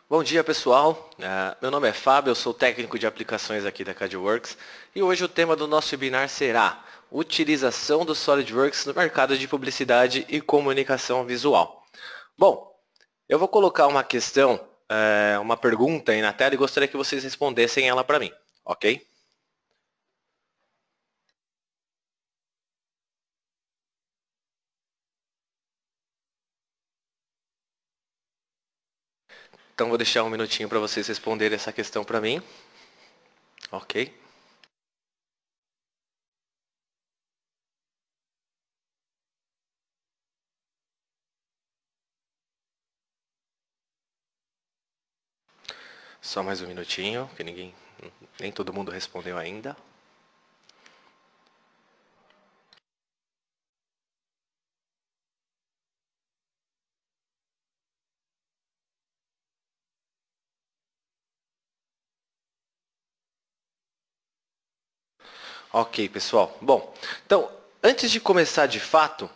Bom dia, pessoal. Meu nome é Fábio, eu sou técnico de aplicações aqui da CADWorks e hoje o tema do nosso webinar será utilização do SolidWorks no mercado de publicidade e comunicação visual. Bom, eu vou colocar uma questão, uma pergunta aí na tela e gostaria que vocês respondessem ela para mim, ok? Então vou deixar um minutinho para vocês responderem essa questão para mim, ok? Só mais um minutinho, que nem todo mundo respondeu ainda. Ok, pessoal. Bom, então, antes de começar de fato,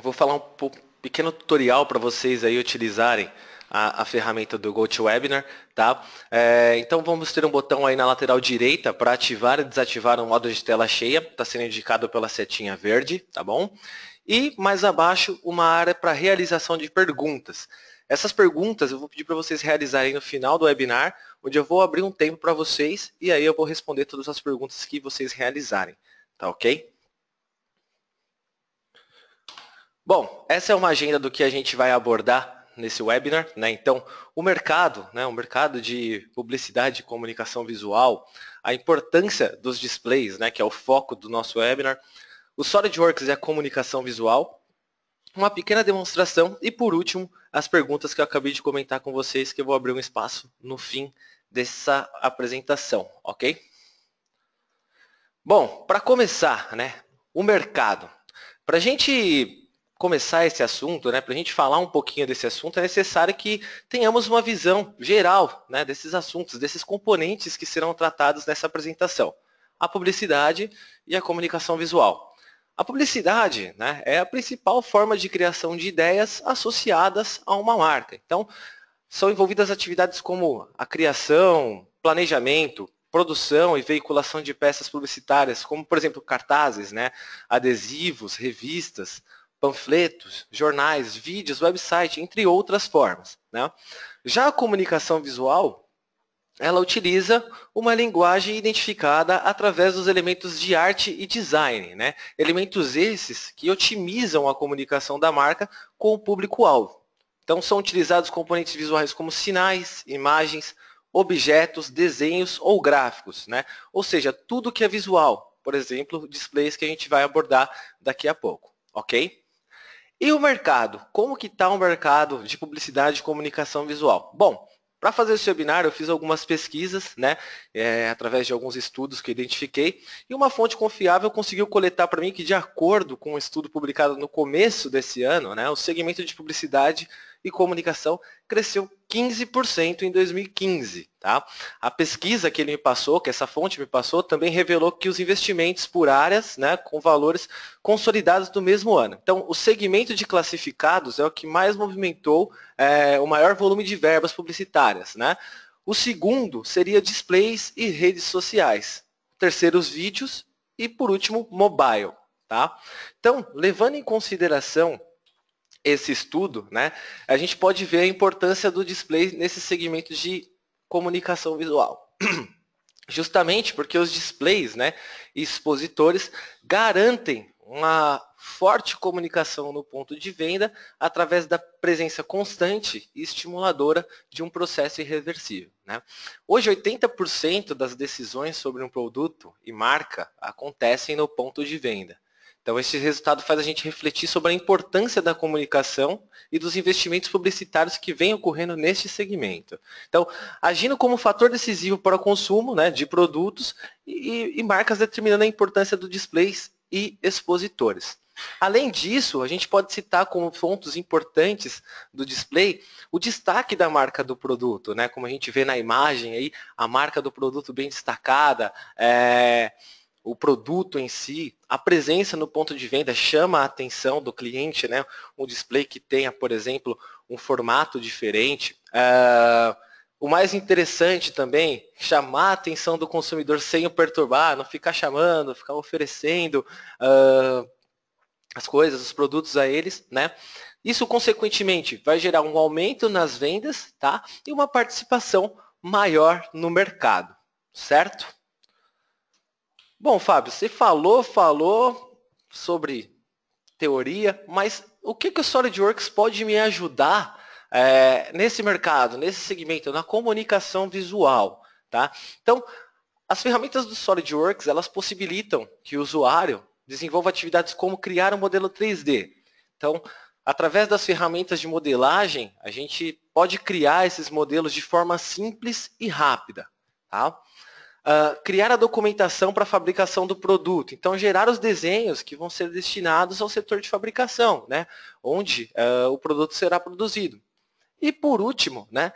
vou falar pequeno tutorial para vocês aí utilizarem a ferramenta do GoToWebinar, tá? Então vamos ter um botão aí na lateral direita para ativar e desativar o modo de tela cheia, está sendo indicado pela setinha verde, tá bom? E mais abaixo uma área para realização de perguntas. Essas perguntas eu vou pedir para vocês realizarem no final do webinar, onde eu vou abrir um tempo para vocês e aí eu vou responder todas as perguntas que vocês realizarem, tá ok? Bom, essa é uma agenda do que a gente vai abordar nesse webinar, né? Então, o mercado, né? O mercado de publicidade e comunicação visual, a importância dos displays, né? Que é o foco do nosso webinar, o SolidWorks e a comunicação visual, uma pequena demonstração e, por último, as perguntas que eu acabei de comentar com vocês, que eu vou abrir um espaço no fim dessa apresentação, ok? Bom, para começar, né? O mercado. Para a gente começar esse assunto, né, para a gente falar um pouquinho desse assunto, é necessário que tenhamos uma visão geral, né, desses assuntos, desses componentes que serão tratados nessa apresentação. A publicidade e a comunicação visual. A publicidade, né, é a principal forma de criação de ideias associadas a uma marca. Então, são envolvidas atividades como a criação, planejamento, produção e veiculação de peças publicitárias, como, por exemplo, cartazes, né, adesivos, revistas, panfletos, jornais, vídeos, website, entre outras formas, né? Já a comunicação visual, ela utiliza uma linguagem identificada através dos elementos de arte e design, né? Elementos esses que otimizam a comunicação da marca com o público-alvo. Então, são utilizados componentes visuais como sinais, imagens, objetos, desenhos ou gráficos, né? Ou seja, tudo que é visual, por exemplo, displays que a gente vai abordar daqui a pouco, ok? E o mercado? Como que está o mercado de publicidade e comunicação visual? Bom, para fazer esse webinar eu fiz algumas pesquisas, né, através de alguns estudos que eu identifiquei, e uma fonte confiável conseguiu coletar para mim que, de acordo com um estudo publicado no começo desse ano, né, o segmento de publicidade e comunicação cresceu 15% em 2015. Tá? A pesquisa que ele me passou, que essa fonte me passou, também revelou que os investimentos por áreas, né, com valores consolidados do mesmo ano. Então, o segmento de classificados é o que mais movimentou o maior volume de verbas publicitárias. Né? O segundo seria displays e redes sociais. O terceiro, os vídeos. E, por último, mobile. Tá? Então, levando em consideração esse estudo, né, a gente pode ver a importância do display nesse segmento de comunicação visual. Justamente porque os displays, né, e expositores garantem uma forte comunicação no ponto de venda através da presença constante e estimuladora de um processo irreversível. Né? Hoje, 80% das decisões sobre um produto e marca acontecem no ponto de venda. Então, esse resultado faz a gente refletir sobre a importância da comunicação e dos investimentos publicitários que vêm ocorrendo neste segmento. Então, agindo como fator decisivo para o consumo, né, de produtos e marcas determinando a importância dos displays e expositores. Além disso, a gente pode citar como pontos importantes do display o destaque da marca do produto, né? Como a gente vê na imagem aí, a marca do produto bem destacada, o produto em si, a presença no ponto de venda chama a atenção do cliente, né? Um display que tenha, por exemplo, um formato diferente. O mais interessante também, chamar a atenção do consumidor sem o perturbar, não ficar chamando, ficar oferecendo as coisas, os produtos a eles, né? Isso, consequentemente, vai gerar um aumento nas vendas, tá? E uma participação maior no mercado, certo? Bom, Fábio, você falou sobre teoria, mas o que o SolidWorks pode me ajudar nesse mercado, nesse segmento, na comunicação visual, tá? Então, as ferramentas do SolidWorks, elas possibilitam que o usuário desenvolva atividades como criar um modelo 3D. Então, através das ferramentas de modelagem, a gente pode criar esses modelos de forma simples e rápida, tá? Criar a documentação para a fabricação do produto. Então, gerar os desenhos que vão ser destinados ao setor de fabricação, né? Onde o produto será produzido. E, por último, né,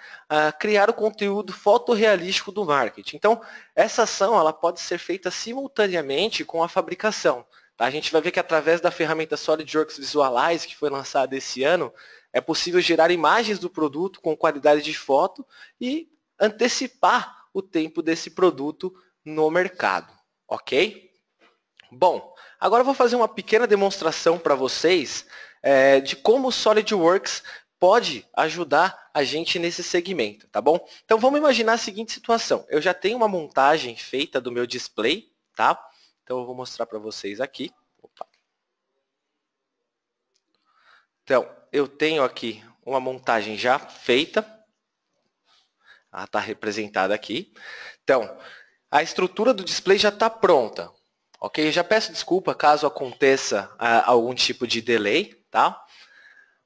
criar o conteúdo fotorrealístico do marketing. Então, essa ação ela pode ser feita simultaneamente com a fabricação. Tá? A gente vai ver que através da ferramenta SolidWorks Visualize, que foi lançada esse ano, é possível gerar imagens do produto com qualidade de foto e antecipar o tempo desse produto no mercado. Ok? Bom, agora eu vou fazer uma pequena demonstração para vocês de como o SolidWorks pode ajudar a gente nesse segmento, tá bom? Então vamos imaginar a seguinte situação. Eu já tenho uma montagem feita do meu display, tá? Então eu vou mostrar para vocês aqui. Opa. Então, eu tenho aqui uma montagem já feita. Ela está representada aqui. Então, a estrutura do display já está pronta. Ok? Eu já peço desculpa caso aconteça algum tipo de delay, tá?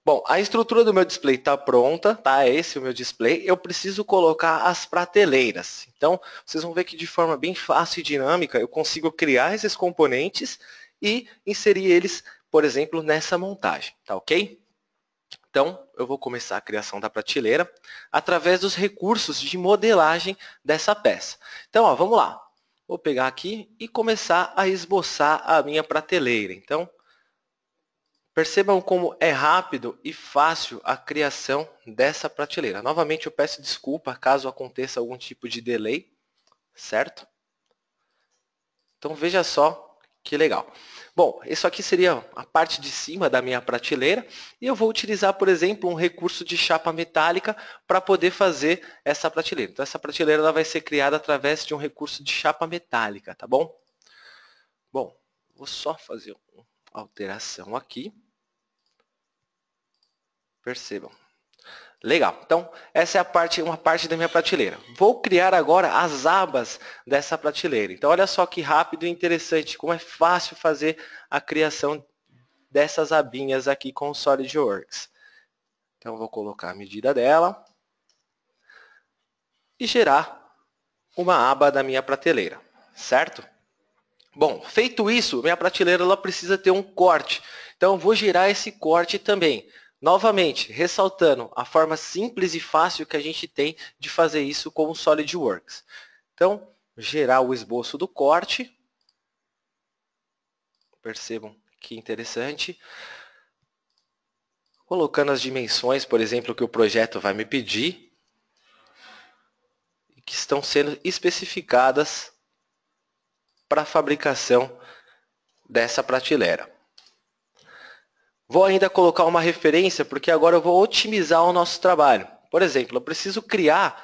Bom, a estrutura do meu display está pronta, tá? Esse é o meu display. Eu preciso colocar as prateleiras. Então, vocês vão ver que de forma bem fácil e dinâmica, eu consigo criar esses componentes e inserir eles, por exemplo, nessa montagem, tá ok? Então, eu vou começar a criação da prateleira através dos recursos de modelagem dessa peça. Então, ó, vamos lá. Vou pegar aqui e começar a esboçar a minha prateleira. Então, percebam como é rápido e fácil a criação dessa prateleira. Novamente, eu peço desculpa caso aconteça algum tipo de delay, certo? Então, veja só que legal. Bom, isso aqui seria a parte de cima da minha prateleira e eu vou utilizar, por exemplo, um recurso de chapa metálica para poder fazer essa prateleira. Então, essa prateleira ela vai ser criada através de um recurso de chapa metálica, tá bom? Bom, vou só fazer uma alteração aqui. Percebam. Legal. Então, essa é uma parte da minha prateleira. Vou criar agora as abas dessa prateleira. Então, olha só que rápido e interessante, como é fácil fazer a criação dessas abinhas aqui com o SolidWorks. Então, vou colocar a medida dela e gerar uma aba da minha prateleira, certo? Bom, feito isso, minha prateleira ela precisa ter um corte. Então, eu vou gerar esse corte também. Novamente, ressaltando a forma simples e fácil que a gente tem de fazer isso com o SolidWorks. Então, gerar o esboço do corte. Percebam que interessante. Colocando as dimensões, por exemplo, que o projeto vai me pedir. Que estão sendo especificadas para a fabricação dessa prateleira. Vou ainda colocar uma referência, porque agora eu vou otimizar o nosso trabalho. Por exemplo, eu preciso criar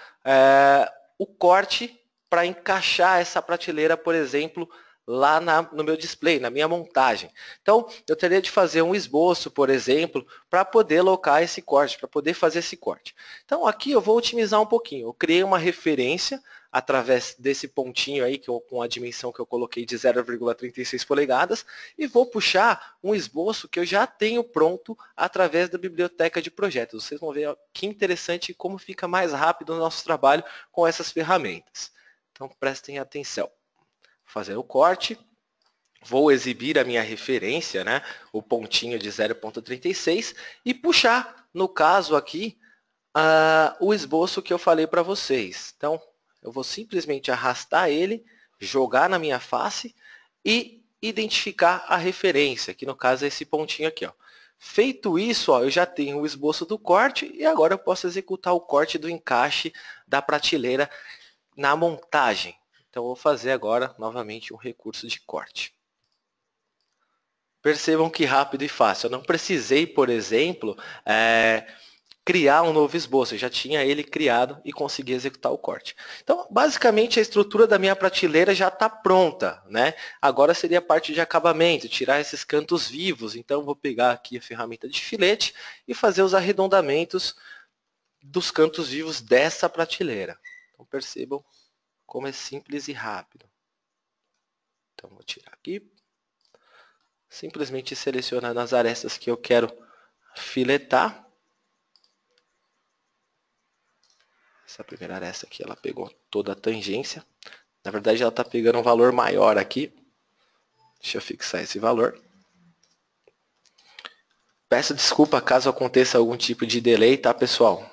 o corte para encaixar essa prateleira, por exemplo, lá no meu display, na minha montagem. Então, eu teria de fazer um esboço, por exemplo, para poder alocar esse corte, para poder fazer esse corte. Então, aqui eu vou otimizar um pouquinho. Eu criei uma referência através desse pontinho aí, com a dimensão que eu coloquei de 0,36 polegadas, e vou puxar um esboço que eu já tenho pronto através da biblioteca de projetos. Vocês vão ver que interessante como fica mais rápido o nosso trabalho com essas ferramentas. Então, prestem atenção. Fazer o corte, vou exibir a minha referência, né, o pontinho de 0,36, e puxar, no caso aqui, o esboço que eu falei para vocês. Então, eu vou simplesmente arrastar ele, jogar na minha face e identificar a referência, que no caso é esse pontinho aqui, ó. Feito isso, ó, eu já tenho o esboço do corte e agora eu posso executar o corte do encaixe da prateleira na montagem. Então, eu vou fazer agora, novamente, um recurso de corte. Percebam que rápido e fácil. Eu não precisei, por exemplo, criar um novo esboço. Eu já tinha ele criado e consegui executar o corte. Então, basicamente, a estrutura da minha prateleira já está pronta, né? Agora seria a parte de acabamento, tirar esses cantos vivos. Então, eu vou pegar aqui a ferramenta de filete e fazer os arredondamentos dos cantos vivos dessa prateleira. Então, percebam como é simples e rápido. Então, vou tirar aqui. Simplesmente selecionar as arestas que eu quero filetar. Essa primeira aresta aqui, ela pegou toda a tangência. Na verdade, ela está pegando um valor maior aqui. Deixa eu fixar esse valor. Peço desculpa caso aconteça algum tipo de delay, tá, pessoal?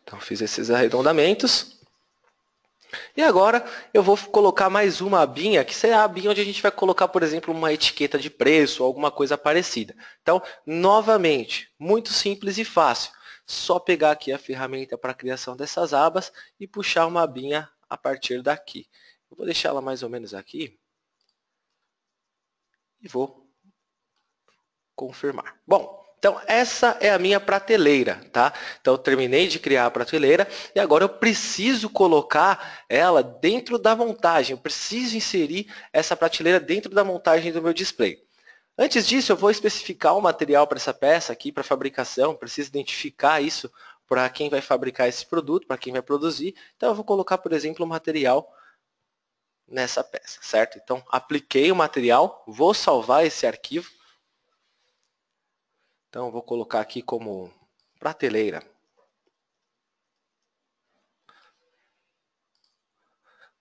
Então, fiz esses arredondamentos. E agora eu vou colocar mais uma abinha, que será a abinha onde a gente vai colocar, por exemplo, uma etiqueta de preço ou alguma coisa parecida. Então, novamente, muito simples e fácil. Só pegar aqui a ferramenta para a criação dessas abas e puxar uma abinha a partir daqui. Eu vou deixar ela mais ou menos aqui e vou confirmar. Bom, então essa é a minha prateleira, tá? Então eu terminei de criar a prateleira e agora eu preciso colocar ela dentro da montagem. Eu preciso inserir essa prateleira dentro da montagem do meu display. Antes disso, eu vou especificar o material para essa peça aqui, para fabricação. Preciso identificar isso para quem vai fabricar esse produto, para quem vai produzir. Então eu vou colocar, por exemplo, o material nessa peça, certo? Então apliquei o material, vou salvar esse arquivo. Então, vou colocar aqui como prateleira.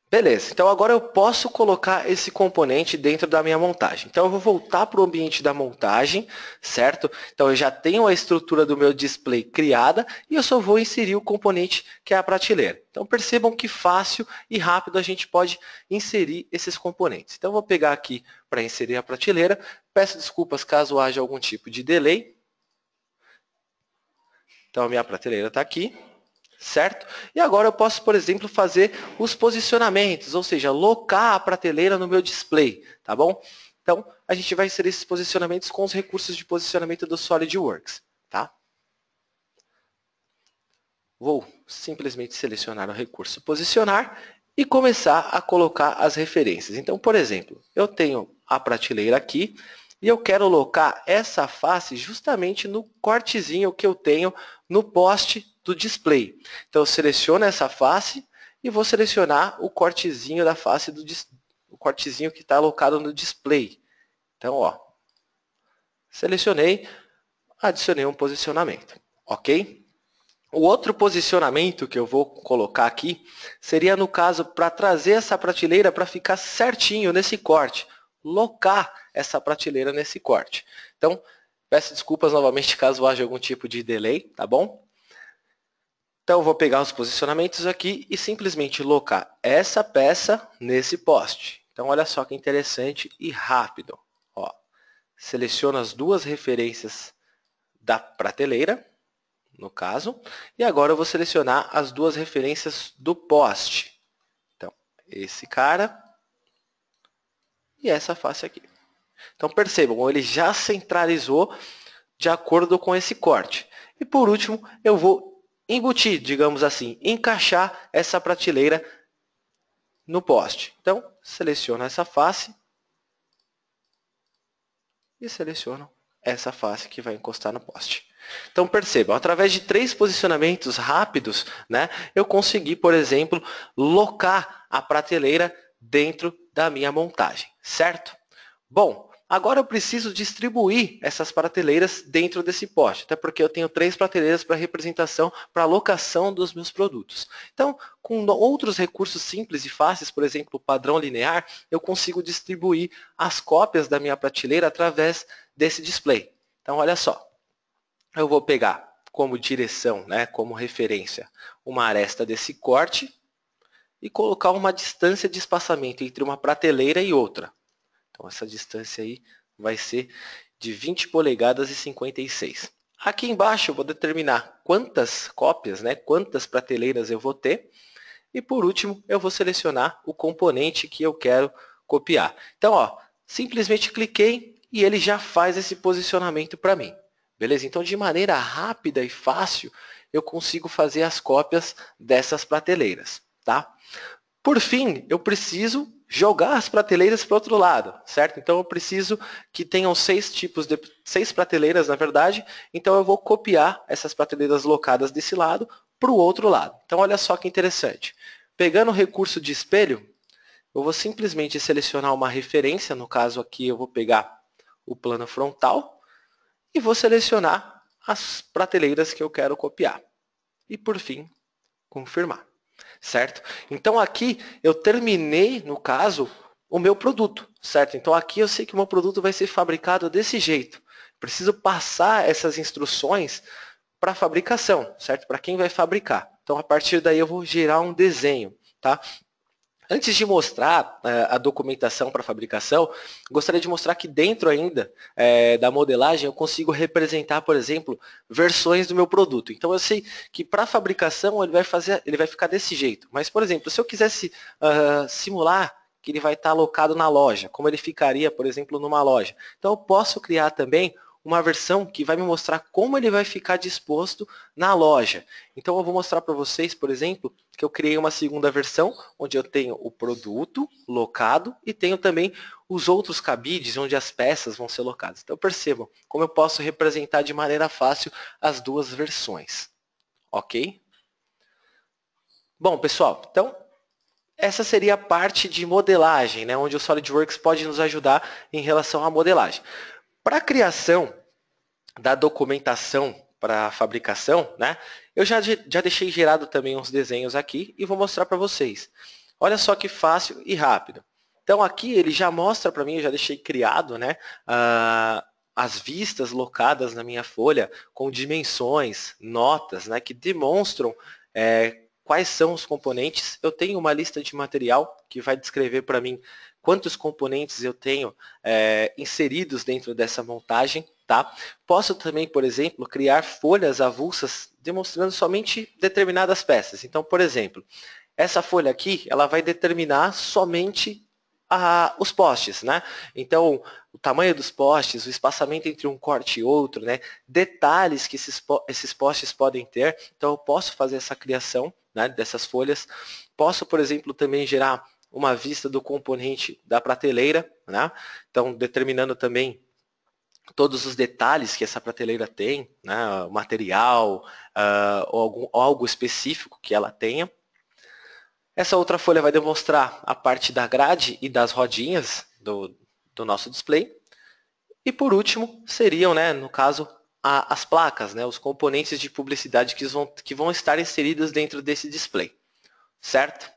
Beleza, então agora eu posso colocar esse componente dentro da minha montagem. Então, eu vou voltar para o ambiente da montagem, certo? Então, eu já tenho a estrutura do meu display criada e eu só vou inserir o componente que é a prateleira. Então, percebam que fácil e rápido a gente pode inserir esses componentes. Então, eu vou pegar aqui para inserir a prateleira. Peço desculpas caso haja algum tipo de delay. Então, a minha prateleira está aqui, certo? E agora eu posso, por exemplo, fazer os posicionamentos, ou seja, locar a prateleira no meu display, tá bom? Então, a gente vai inserir esses posicionamentos com os recursos de posicionamento do SolidWorks, tá? Vou simplesmente selecionar o recurso posicionar e começar a colocar as referências. Então, por exemplo, eu tenho a prateleira aqui, e eu quero locar essa face justamente no cortezinho que eu tenho no poste do display. Então, eu seleciono essa face e vou selecionar o cortezinho da face o cortezinho que está alocado no display. Então, ó, selecionei, adicionei um posicionamento, ok? O outro posicionamento que eu vou colocar aqui seria, no caso, para trazer essa prateleira para ficar certinho nesse corte. Locar essa prateleira nesse corte. Então, peço desculpas novamente caso haja algum tipo de delay, tá bom? Então, eu vou pegar os posicionamentos aqui e simplesmente locar essa peça nesse poste. Então, olha só que interessante e rápido. Ó, seleciono as duas referências da prateleira, no caso, e agora eu vou selecionar as duas referências do poste. Então, esse cara e essa face aqui. Então, percebam, ele já centralizou de acordo com esse corte. E por último, eu vou embutir, digamos assim, encaixar essa prateleira no poste. Então, seleciono essa face e seleciono essa face que vai encostar no poste. Então, percebam, através de 3 posicionamentos rápidos, né, eu consegui, por exemplo, locar a prateleira dentro da minha montagem, certo? Bom, agora eu preciso distribuir essas prateleiras dentro desse poste, até porque eu tenho 3 prateleiras para representação, para alocação dos meus produtos. Então, com outros recursos simples e fáceis, por exemplo, o padrão linear, eu consigo distribuir as cópias da minha prateleira através desse display. Então, olha só. Eu vou pegar como direção, né, como referência, uma aresta desse corte e colocar uma distância de espaçamento entre uma prateleira e outra. Então essa distância aí vai ser de 20 polegadas e 56. Aqui embaixo eu vou determinar quantas cópias, né, quantas prateleiras eu vou ter. E por último, eu vou selecionar o componente que eu quero copiar. Então, ó, simplesmente cliquei e ele já faz esse posicionamento para mim. Beleza? Então, de maneira rápida e fácil, eu consigo fazer as cópias dessas prateleiras. Tá? Por fim, eu preciso jogar as prateleiras para o outro lado, certo? Então, eu preciso que tenham 6 prateleiras, na verdade. Então, eu vou copiar essas prateleiras locadas desse lado para o outro lado. Então, olha só que interessante. Pegando o recurso de espelho, eu vou simplesmente selecionar uma referência. No caso aqui, eu vou pegar o plano frontal e vou selecionar as prateleiras que eu quero copiar. E, por fim, confirmar. Certo? Então aqui eu terminei, no caso, o meu produto, certo? Então aqui eu sei que o meu produto vai ser fabricado desse jeito. Preciso passar essas instruções para a fabricação, certo? Para quem vai fabricar. Então a partir daí eu vou gerar um desenho, tá? Antes de mostrar a documentação para fabricação, gostaria de mostrar que dentro ainda da modelagem eu consigo representar, por exemplo, versões do meu produto. Então eu sei que para fabricação ele vai ficar desse jeito. Mas, por exemplo, se eu quisesse simular que ele vai estar alocado na loja, como ele ficaria, por exemplo, numa loja. Então eu posso criar também uma versão que vai me mostrar como ele vai ficar disposto na loja. Então eu vou mostrar para vocês, por exemplo, que eu criei uma segunda versão, onde eu tenho o produto locado e tenho também os outros cabides, onde as peças vão ser locadas. Então percebam como eu posso representar de maneira fácil as duas versões. Ok? Bom, pessoal, então essa seria a parte de modelagem, né, onde o SolidWorks pode nos ajudar em relação à modelagem. Para a criação da documentação para a fabricação, né, eu já deixei gerado também uns desenhos aqui e vou mostrar para vocês. Olha só que fácil e rápido. Então aqui ele já mostra para mim, eu já deixei criado, né, as vistas locadas na minha folha com dimensões, notas, né, que demonstram quais são os componentes. Eu tenho uma lista de material que vai descrever para mim quantos componentes eu tenho inseridos dentro dessa montagem. Tá? Posso também, por exemplo, criar folhas avulsas demonstrando somente determinadas peças. Então, por exemplo, essa folha aqui, ela vai determinar somente os postes, né? Então, o tamanho dos postes, o espaçamento entre um corte e outro, né? Detalhes que esses postes podem ter. Então, eu posso fazer essa criação, né, dessas folhas. Posso, por exemplo, também gerar uma vista do componente da prateleira, né? Então, determinando também todos os detalhes que essa prateleira tem, né, o material, ou algo específico que ela tenha. Essa outra folha vai demonstrar a parte da grade e das rodinhas do nosso display. E por último, seriam, né, no caso, as placas, né, os componentes de publicidade que vão estar inseridos dentro desse display. Certo?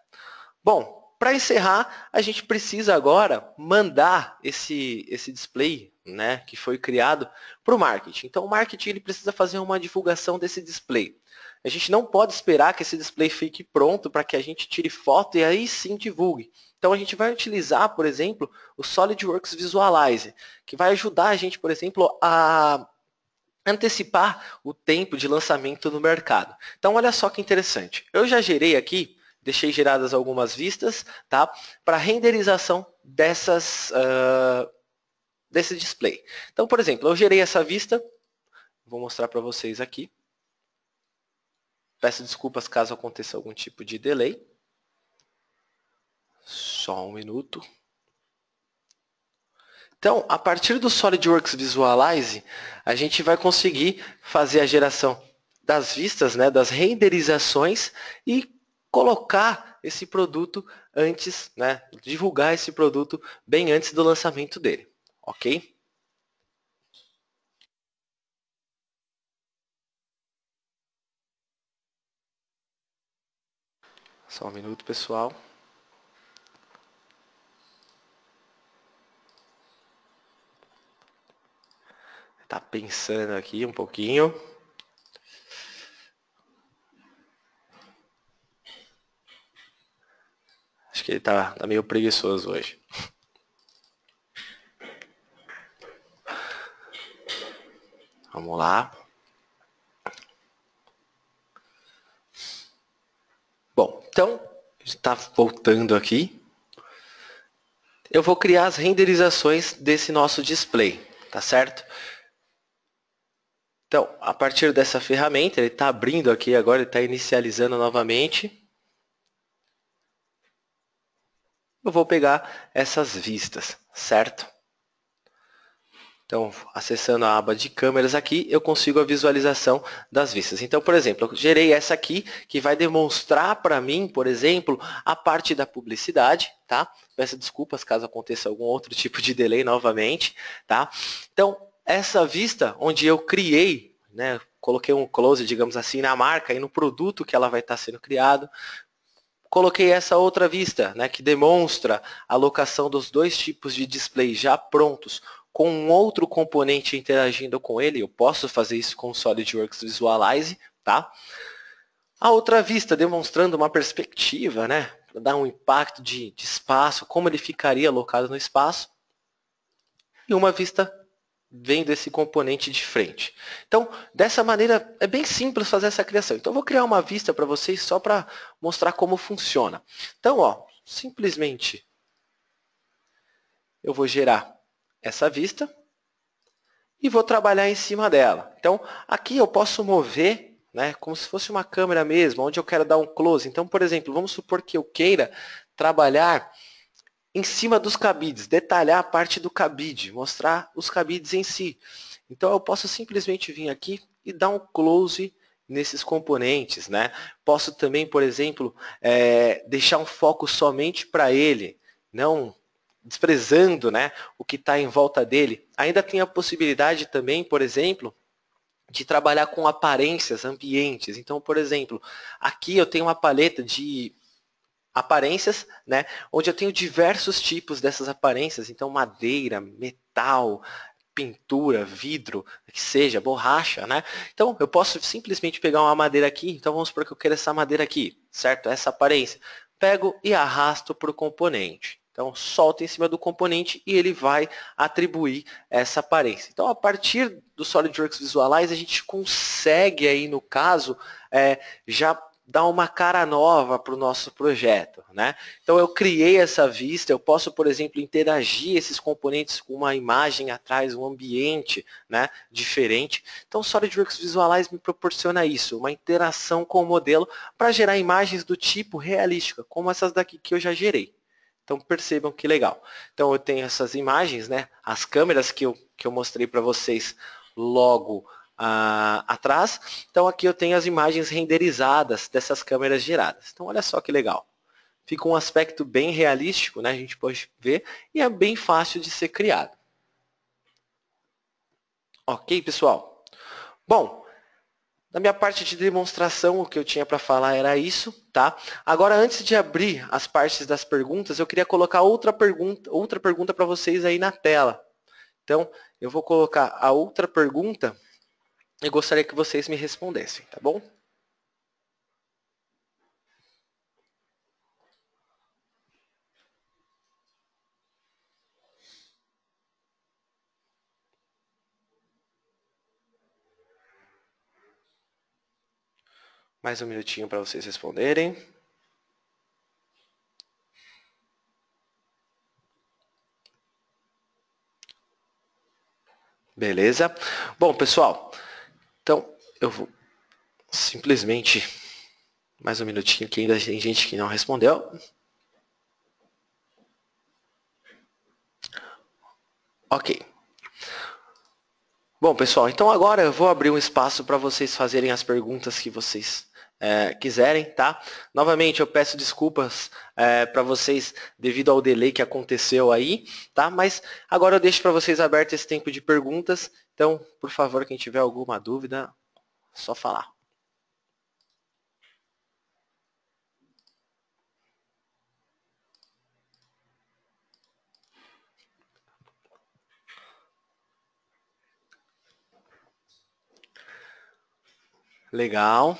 Bom, para encerrar, a gente precisa agora mandar esse display, né, que foi criado para o marketing. Então, o marketing ele precisa fazer uma divulgação desse display. A gente não pode esperar que esse display fique pronto para que a gente tire foto e aí sim divulgue. Então, a gente vai utilizar, por exemplo, o SolidWorks Visualize, que vai ajudar a gente, por exemplo, a antecipar o tempo de lançamento no mercado. Então, olha só que interessante. Eu já gerei aqui, deixei geradas algumas vistas, tá? Para renderização desse display. Então, por exemplo, eu gerei essa vista, vou mostrar para vocês aqui. Peço desculpas caso aconteça algum tipo de delay. Só um minuto. Então, a partir do SolidWorks Visualize, a gente vai conseguir fazer a geração das vistas, né, das renderizações e colocar esse produto antes, né, divulgar esse produto bem antes do lançamento dele, ok? Só um minuto, pessoal. Tá pensando aqui um pouquinho. que ele tá meio preguiçoso hoje. Vamos lá. Bom, então, está voltando aqui. Eu vou criar as renderizações desse nosso display, tá certo? Então, a partir dessa ferramenta, ele está abrindo aqui agora, ele está inicializando novamente. Eu vou pegar essas vistas, certo? Então, acessando a aba de câmeras aqui, eu consigo a visualização das vistas. Então, por exemplo, eu gerei essa aqui, que vai demonstrar para mim, por exemplo, a parte da publicidade, tá? Peço desculpas caso aconteça algum outro tipo de delay novamente, tá? Então, essa vista onde eu criei, né, coloquei um close, digamos assim, na marca e no produto que ela vai estar sendo criado, coloquei essa outra vista, né, que demonstra a locação dos dois tipos de display já prontos, com um outro componente interagindo com ele. Eu posso fazer isso com o SolidWorks Visualize, tá? A outra vista demonstrando uma perspectiva, né, para dar um impacto de espaço, como ele ficaria alocado no espaço. E uma vista vendo esse componente de frente. Então, dessa maneira, é bem simples fazer essa criação. Então, eu vou criar uma vista para vocês só para mostrar como funciona. Então, ó, simplesmente eu vou gerar essa vista e vou trabalhar em cima dela. Então, aqui eu posso mover, né, como se fosse uma câmera mesmo, onde eu quero dar um close. Então, por exemplo, vamos supor que eu queira trabalhar em cima dos cabides, detalhar a parte do cabide, mostrar os cabides em si. Então eu posso simplesmente vir aqui e dar um close nesses componentes, né? Posso também, por exemplo, deixar um foco somente para ele, não desprezando, né, o que está em volta dele. Ainda tem a possibilidade também, por exemplo, de trabalhar com aparências, ambientes. Então, por exemplo, aqui eu tenho uma paleta de aparências, né, onde eu tenho diversos tipos dessas aparências, então madeira, metal, pintura, vidro, que seja, borracha, né? Então eu posso simplesmente pegar uma madeira aqui, então vamos supor que eu quero essa madeira aqui, certo? Essa aparência. Pego e arrasto para o componente. Então solto em cima do componente e ele vai atribuir essa aparência. Então a partir do SolidWorks Visualize a gente consegue aí no caso já dar uma cara nova para o nosso projeto, né? Então eu criei essa vista, eu posso, por exemplo, interagir esses componentes com uma imagem atrás, um ambiente, né, diferente. Então o SolidWorks Visualize me proporciona isso, uma interação com o modelo para gerar imagens do tipo realística, como essas daqui que eu já gerei. Então percebam que legal. Então eu tenho essas imagens, né, as câmeras que eu mostrei para vocês logo atrás. Então aqui eu tenho as imagens renderizadas dessas câmeras geradas. Então olha só que legal. Fica um aspecto bem realístico, né? A gente pode ver, e é bem fácil de ser criado. Ok, pessoal? Bom, da minha parte de demonstração, o que eu tinha para falar era isso, tá? Agora, antes de abrir as partes das perguntas, eu queria colocar outra pergunta para vocês aí na tela. Então, eu vou colocar a outra pergunta e gostaria que vocês me respondessem, tá bom? Mais um minutinho para vocês responderem. Beleza? Bom, pessoal, então eu vou simplesmente mais um minutinho que ainda tem gente que não respondeu. Ok. Bom, pessoal, então agora eu vou abrir um espaço para vocês fazerem as perguntas que vocês quiserem, tá? Novamente, eu peço desculpas para vocês devido ao delay que aconteceu aí, tá? Mas agora eu deixo para vocês aberto esse tempo de perguntas. Então, por favor, quem tiver alguma dúvida, só falar. Legal.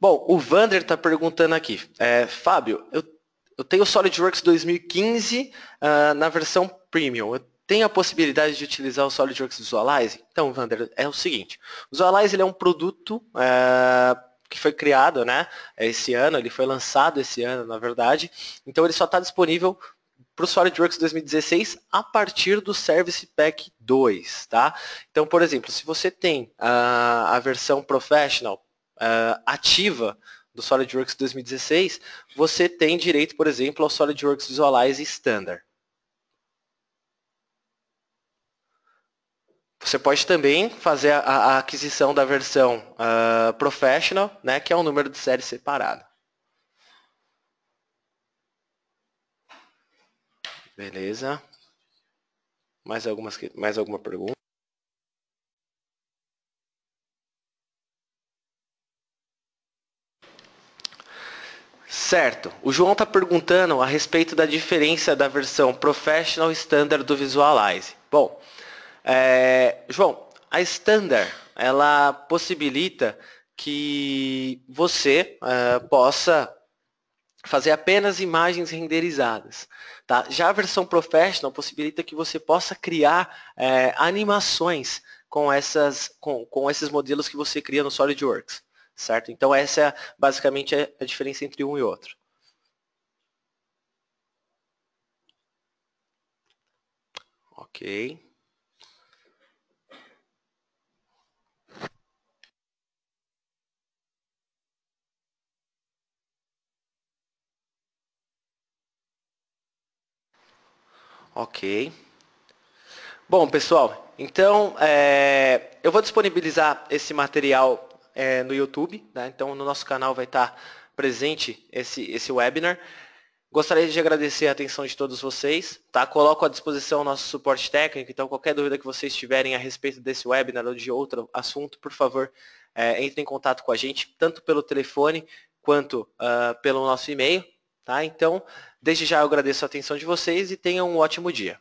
Bom, o Vander está perguntando aqui. Fábio, eu tenho o SolidWorks 2015 na versão Premium. Eu tenho a possibilidade de utilizar o SolidWorks Visualize? Então, Wander, é o seguinte. O Visualize ele é um produto que foi criado, né, esse ano, ele foi lançado esse ano, na verdade. Então, ele só está disponível para o SolidWorks 2016 a partir do Service Pack 2, tá? Então, por exemplo, se você tem a versão Professional ativa do SolidWorks 2016, você tem direito, por exemplo, ao SolidWorks Visualize Standard. Você pode também fazer a aquisição da versão Professional, né, que é um número de série separado. Beleza. Mais alguma pergunta? Certo. O João está perguntando a respeito da diferença da versão Professional e Standard do Visualize. Bom, João, a Standard, ela possibilita que você possa fazer apenas imagens renderizadas. Tá? Já a versão Professional possibilita que você possa criar animações com esses modelos que você cria no SolidWorks. Certo? Então essa é basicamente a diferença entre um e outro. Ok. Ok. Bom, pessoal, então eu vou disponibilizar esse material no YouTube, né? Então no nosso canal vai estar presente esse webinar. Gostaria de agradecer a atenção de todos vocês, tá? Coloco à disposição o nosso suporte técnico, então qualquer dúvida que vocês tiverem a respeito desse webinar ou de outro assunto, por favor, entre em contato com a gente, tanto pelo telefone quanto pelo nosso e-mail, tá? Então, desde já eu agradeço a atenção de vocês e tenham um ótimo dia.